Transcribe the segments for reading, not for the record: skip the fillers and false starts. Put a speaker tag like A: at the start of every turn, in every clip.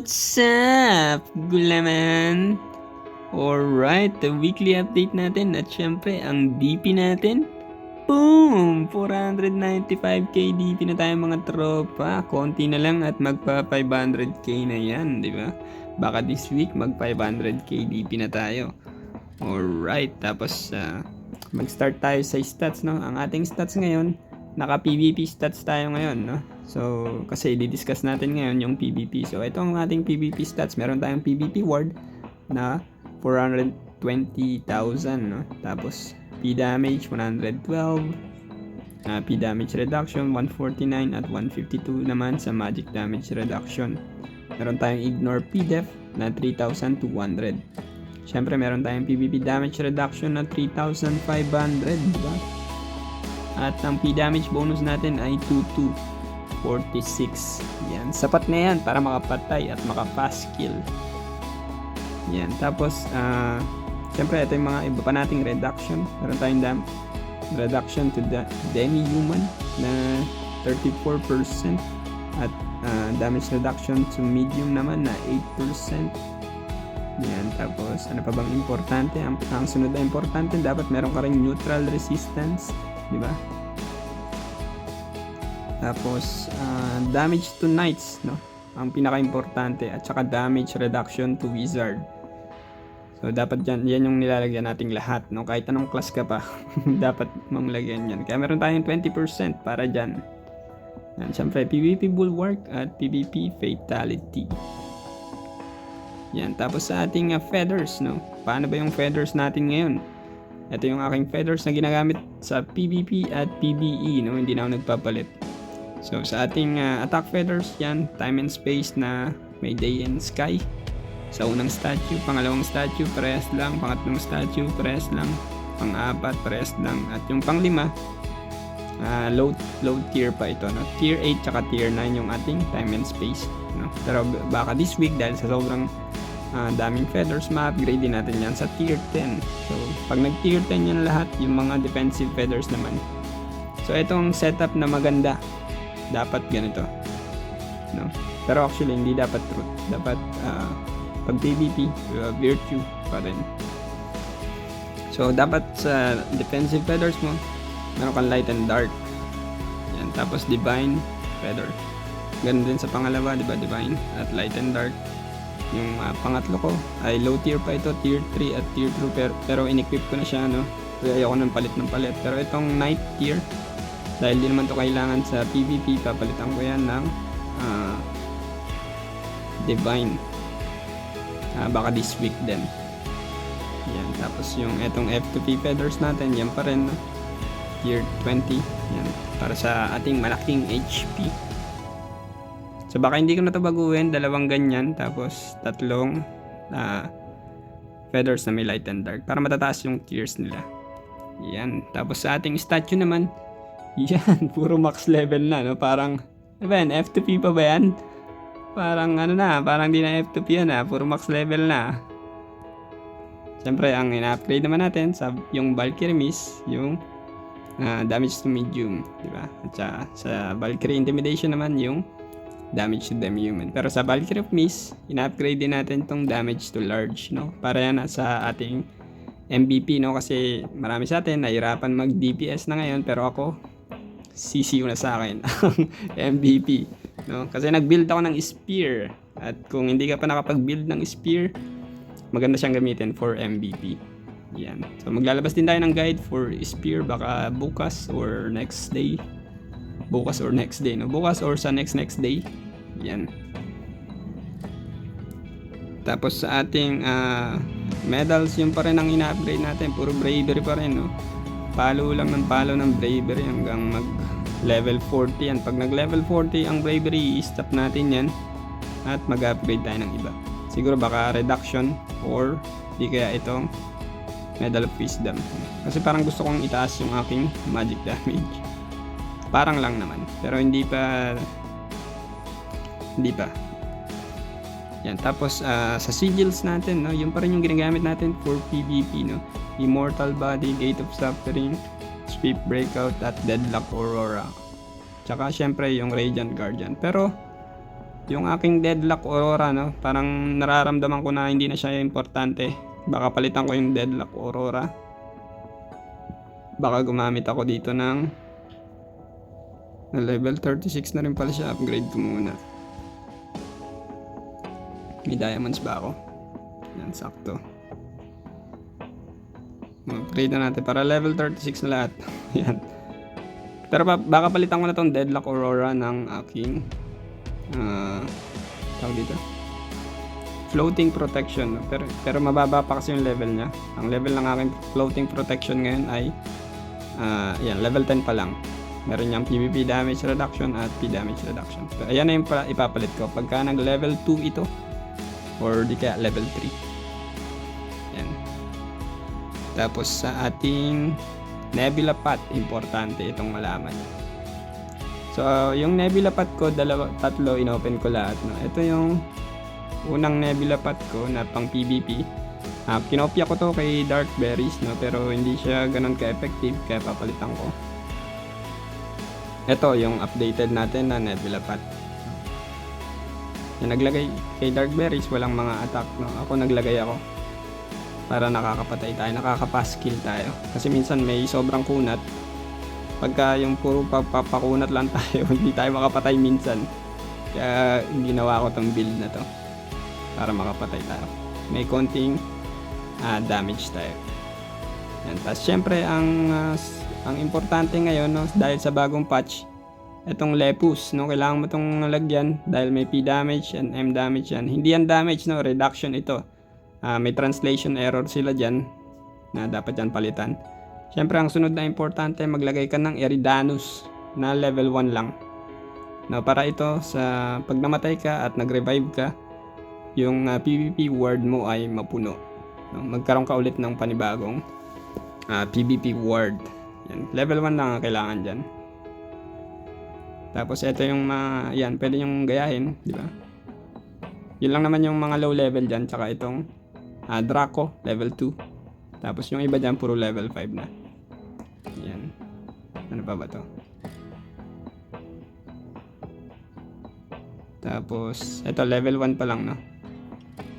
A: What's up, gulaman? Alright, the weekly update natin at syempre ang DP natin. Boom! 495k DP na tayo mga tropa. Konti na lang at magpa 500k na yan, di ba? Baka this week mag 500k DP na tayo. Alright, tapos mag-start tayo sa stats, no? Ang ating stats ngayon, naka PvP stats tayo ngayon, no? So, kasi i-discuss natin ngayon yung PvP. So, ito ang ating PvP stats. Meron tayong PvP ward na 420,000, no? Tapos, P damage 112, P damage reduction 149 at 152 naman sa magic damage reduction. Meron tayong ignore P def na 3,200. Syempre, meron tayong PvP damage reduction na 3,500, diba? At ang P damage bonus natin ay 2246. Yan, sapat na yan para makapatay at makafast kill. Yan, tapos syempre ito yung mga iba pa nating reduction. Meron tayong reduction to the demi-human na 34% at damage reduction to medium naman na 8%. Yan, tapos ano pa bang importante? Ang sunod na importante, dapat meron ka ring neutral resistance, di ba? Tapos damage to knights, no? Ang pinaka-importante, at saka damage reduction to wizard. So dapat yan yung nilalagyan nating lahat, no? Kahit anong class ka pa, dapat mong lagyan yan. Kaya meron tayong 20% para dyan. Yan, syempre PvP bulwark at PvP fatality. Yan, tapos sa ating feathers, no? Paano ba yung feathers natin ngayon? Ito yung aking feathers na ginagamit sa PvP at PvE, no? Hindi na ako nagpapalit. So sa ating attack feathers, yan, time and space na may day and sky. Sa unang statue, pangalawang statue, parehas lang. Pangatlong statue, parehas lang. Pang-apat, parehas lang. At yung panglima, low tier pa ito, no? Tier 8 tsaka tier 9 yung ating time and space, no? Pero baka this week, dahil sa sobrang daming feathers, ma-upgrade din natin yan sa tier 10. So pag nag tier 10 yan lahat, yung mga defensive feathers naman. So itong setup na maganda, dapat ganito, no? Pero actually hindi dapat truth, dapat pag PvP virtue pa rin. So dapat sa defensive feathers mo meron kang light and dark, yan. Tapos divine feather, ganun din sa pangalawa, diba? Divine at light and dark. Yung pangatlo ko ay low tier pa ito, tier 3 at tier 2, pero in-equip ko na siya, no? Kaya ayoko ng palit. Pero itong night tier, dahil di naman to kailangan sa PvP, papalitan ko yan ng divine. Baka this week din. Yan, tapos yung etong F2P feathers natin, yan pa rin, no? Tier 20, yan, para sa ating malaking HP. So baka hindi ko na ito baguhin, dalawang ganyan, tapos tatlong feathers na may light and dark para matataas yung tiers nila. Yan, tapos sa ating statue naman, yan, puro max level na, no? Parang, ano ba yan, F2P pa ba yan? Parang ano na, parang di na F2P yan, puro max level na. Siyempre, ang ina-upgrade naman natin sa yung Valkyrie Miss, yung damage to medium, di ba? At sa Valkyrie Intimidation naman, yung damage to demi-human. Pero sa Valkyrie of Mist, ina-upgrade din natin tong damage to large, no? Para yan sa ating MVP, no? Kasi marami sa atin nahirapan mag DPS na ngayon, pero ako CCU na sa akin ang MVP, no? Kasi nag-build ako ng spear, at kung hindi ka pa nakapag-build ng spear, maganda siyang gamitin for MVP. Yan. So maglalabas din tayo ng guide for spear, baka bukas or next day. Bukas or next day, no? Bukas or sa next day. Yan. Tapos sa ating medals, yung pa rin ang ina-upgrade natin, puro bravery pa rin, no? Palo ng bravery hanggang mag level 40 yan. Pag nag level 40 ang bravery, i-stop natin yan at mag-upgrade tayo ng iba. Siguro baka reduction or di kaya itong medal of wisdom, kasi parang gusto kong itaas yung aking magic damage. Parang lang naman, pero hindi pa. Yan, tapos sa sigils natin, no, yung pa rin yung ginagamit natin for PvP, no? Immortal Body, Gate of Suffering, Sweep Breakout at Deadlock Aurora. Tsaka syempre yung Radiant Guardian. Pero yung aking Deadlock Aurora, no, parang nararamdaman ko na hindi na siya importante. Baka palitan ko yung Deadlock Aurora. Baka gumamit ako dito ng na level 36 na rin pala siya. Upgrade ko muna. May diamonds ba ako? Yan, sakto. Upgrade na natin para level 36 na lahat. Yan. Pero baka palitan ko na tong Deadlock Aurora ng aking tawag dito, floating protection. Pero mababa pa kasi yung level niya. Ang level ng aking floating protection ngayon ay yan, level 10 pa lang. Meron niyang PvP damage reduction at P damage reduction. So, ayan na yung ipapalit ko pagka nag level 2 ito or di kaya level 3. Yan. Tapos sa ating Nebula Path, importante itong malaman. So yung Nebula Path ko, tatlo inopen ko lahat, no? Ito yung unang Nebula Path ko na pang PvP. Kinopya ko to kay Dark Berries, no? Pero hindi siya ganun ka-effective kaya papalitan ko. Ito yung updated natin na Nebula Path. Yung naglagay kay Dark Berries, walang mga attack, no? Ako naglagay ako para nakakapatay tayo, nakakapass kill tayo. Kasi minsan may sobrang kunat. Pagka yung puro papakunat lang tayo, hindi tayo makapatay minsan. Kaya ginawa ko tong build na to para makapatay tayo. May konting damage tayo. Yan. Tapos syempre ang importante ngayon, no, dahil sa bagong patch, itong Lepus, no, kailangan mo itong lagyan dahil may P damage and M damage yan. Hindi yan damage, no, reduction ito. May translation error sila dyan na dapat yan palitan. Siyempre ang sunod na importante, maglagay ka ng Eridanus na level 1 lang, no, para ito sa pag namatay ka at nag-revive ka, yung PvP ward mo ay mapuno, no? Magkaroon ka ulit ng panibagong PvP ward. Yan. Level 1 lang ang kailangan dyan. Tapos ito yung yan, pwede yung gayahin, di ba? Yun lang naman yung mga low level dyan, tsaka itong Draco level 2. Tapos yung iba dyan puro level 5 na. Yan. Ano pa ba to? Tapos ito level 1 pa lang, no,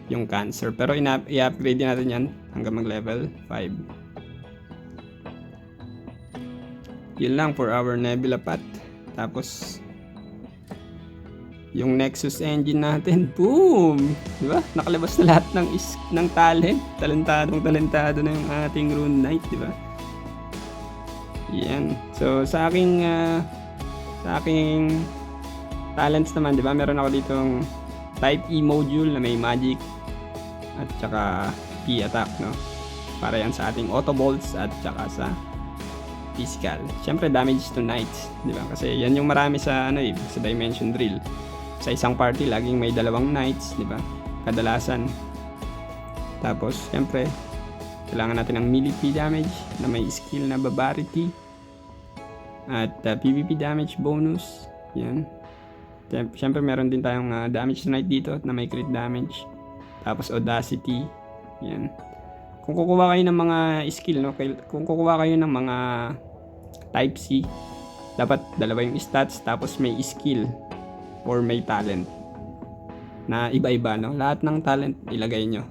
A: yung Cancer. Pero i-upgrade din natin yan hanggang mag level 5. Yun lang for our Nebula Path. Tapos yung Nexus engine natin, boom! Diba? Nakalabas na lahat ng talent. Talentado na yung ating Rune Knight, diba? Yan. So sa aking talents naman, diba? Meron ako ditong Type E module na may magic at saka P attack, no? Para yan sa ating auto bolts at saka sa physical. Siyempre damage to knights, diba? Kasi yan yung marami sa sa dimension drill. Sa isang party, laging may dalawang knights, di ba? Kadalasan. Tapos, syempre, kailangan natin ng melee P damage na may skill na Barbarity. At PvP damage bonus. Yan. Syempre, meron din tayong damage to knight dito na may crit damage. Tapos, Audacity. Yan. Kung kukuha kayo ng mga skill, no? Kung kukuha kayo ng mga Type C, dapat dalawa yung stats, tapos may skill or may talent na iba-iba, no? Lahat ng talent ilagay nyo.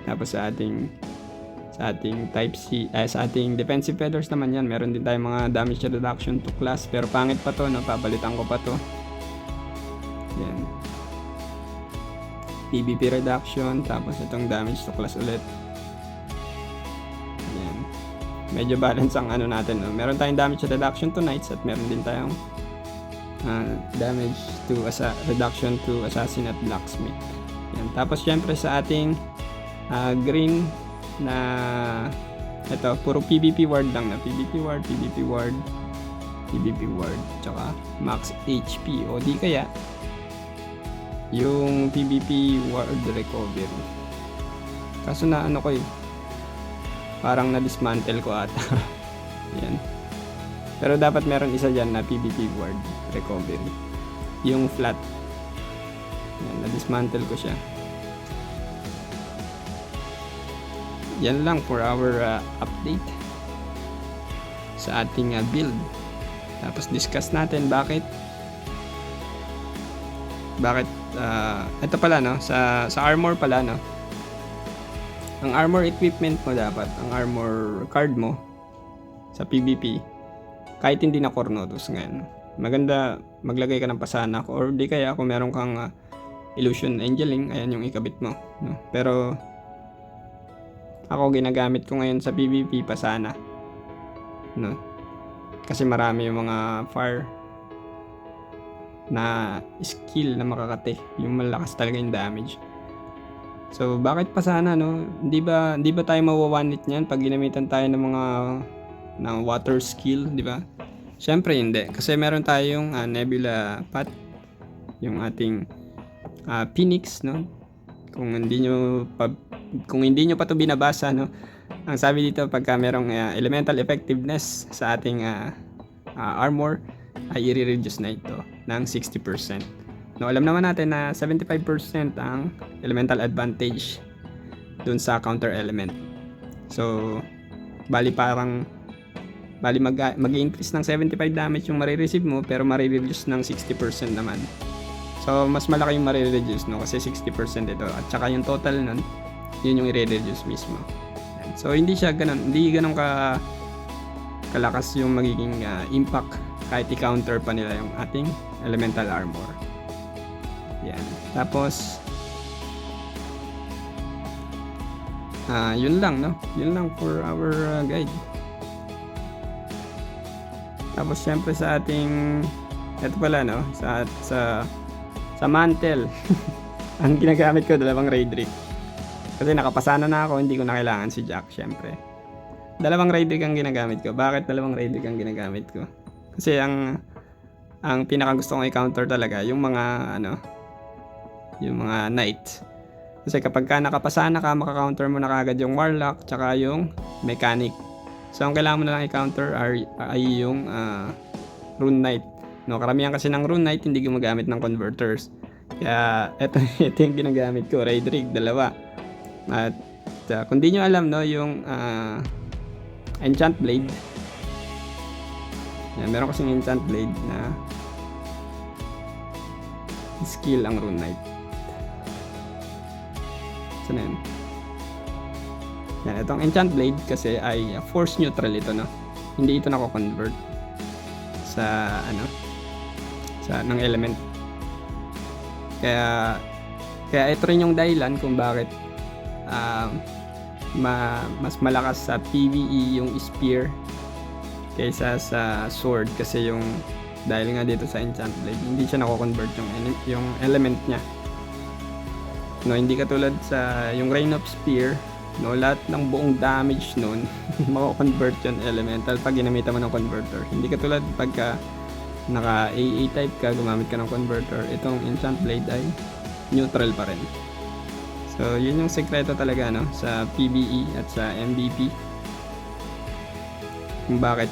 A: Tapos sa ating Type C, sa ating defensive feathers naman yan, meron din tayong mga damage reduction to class, pero pangit pa to, no? Papalitan ko pa to. Yan. PvP reduction, tapos itong damage to class ulit. Yan. Medyo balance ang natin, no? Meron tayong damage reduction to knights at meron din tayong damage to reduction to assassin at blacksmith. Yan. Tapos syempre sa ating green na ito, puro PvP ward lang na PvP ward, tsaka max HP o di kaya yung PvP ward recovery. Kaso na ko parang na-dismantle ko ata. Yan. Pero dapat meron isa dyan na PvP ward recovery. Yung flat. Yan, na-dismantle ko siya. Yan lang for our update sa ating build. Tapos discuss natin bakit Bakit? Ito pala, no? Sa armor pala, no? Ang armor equipment mo dapat, ang armor card mo sa PvP, kahit hindi na Cornotus ngayon, maganda maglagay ka ng pasanak, or di kaya kung meron kang illusion angeling, ayan yung ikabit mo, no? Pero ako ginagamit ko ngayon sa PvP pasana, no? Kasi marami yung mga fire na skill na makakate, yung malakas talaga yung damage. So bakit pasana, no? Hindi ba tayo mawawanit niyan pag ginamitan tayo ng mga water skill, di ba? Syempre hindi, kasi meron tayong Nebula Path, yung ating Phoenix, no? Kung hindi nyo pa to binabasa, no? Ang sabi dito, pagka merong elemental effectiveness sa ating armor, ay i-reduce na ito ng 60%. No, alam naman natin na 75% ang elemental advantage dun sa counter element. So, bali mag-increase ng 75 damage yung marireceive mo, pero marireduce ng 60% naman. So, mas malaki yung marireduce, no? Kasi 60% ito. At saka yung total nun, yun yung i-reduce mismo. So, hindi ganun kalakas yung magiging impact kahit i-counter pa nila yung ating elemental armor. Yan. Tapos, yun lang, no? Yun lang for our guide. Tapos, syempre sa ating, ito pala, no? Sa mantle, ang ginagamit ko, 2 raid rig. Kasi nakapasana na ako, hindi ko na kailangan si Jack, syempre. 2 raid rig ang ginagamit ko. Bakit 2 raid rig ang ginagamit ko? Kasi ang pinaka gusto kong i-counter talaga, yung mga, yung mga knight. Kasi kapag ka nakapasana ka, maka-counter mo na kagad yung warlock, tsaka yung mechanic. So, ang kailangan mo na lang i-counter ay yung rune knight. No, karamihan kasi ng rune knight hindi gumagamit ng converters. Kaya, ito yung ginagamit ko, raid rig, 2. At kung di nyo alam, no, yung enchant blade. Yan, meron kasing enchant blade na skill ang rune knight. So, yan. Yan, itong enchant blade kasi ay force neutral ito, no. Hindi ito nako-convert sa ng element. Kaya ito rin yung dahilan kung bakit mas malakas sa PvE yung spear kaysa sa sword, kasi yung dahil nga dito sa enchant blade hindi siya nako-convert yung element niya, no. Hindi katulad sa yung rain of spear, no, lahat ng buong damage nun mako-convert yung elemental pag ginamitan mo ng converter. Hindi katulad pagka naka AA type ka, gumamit ka ng converter, itong enchant blade ay neutral pa rin. So yun yung sekreto talaga, no, sa PvE at sa MVP, kung bakit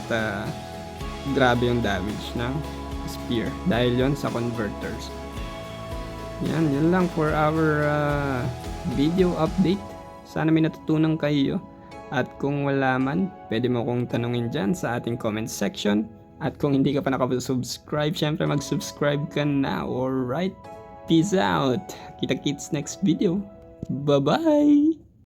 A: grabe yung damage ng spear, dahil yon sa converters. Yun lang for our video update. Sana may natutunan kayo, at kung wala man, pwede mo kong tanungin dyan sa ating comment section. At kung hindi ka pa nakasubscribe, syempre mag-subscribe ka na. Alright, peace out. Kita-kits next video. Bye-bye!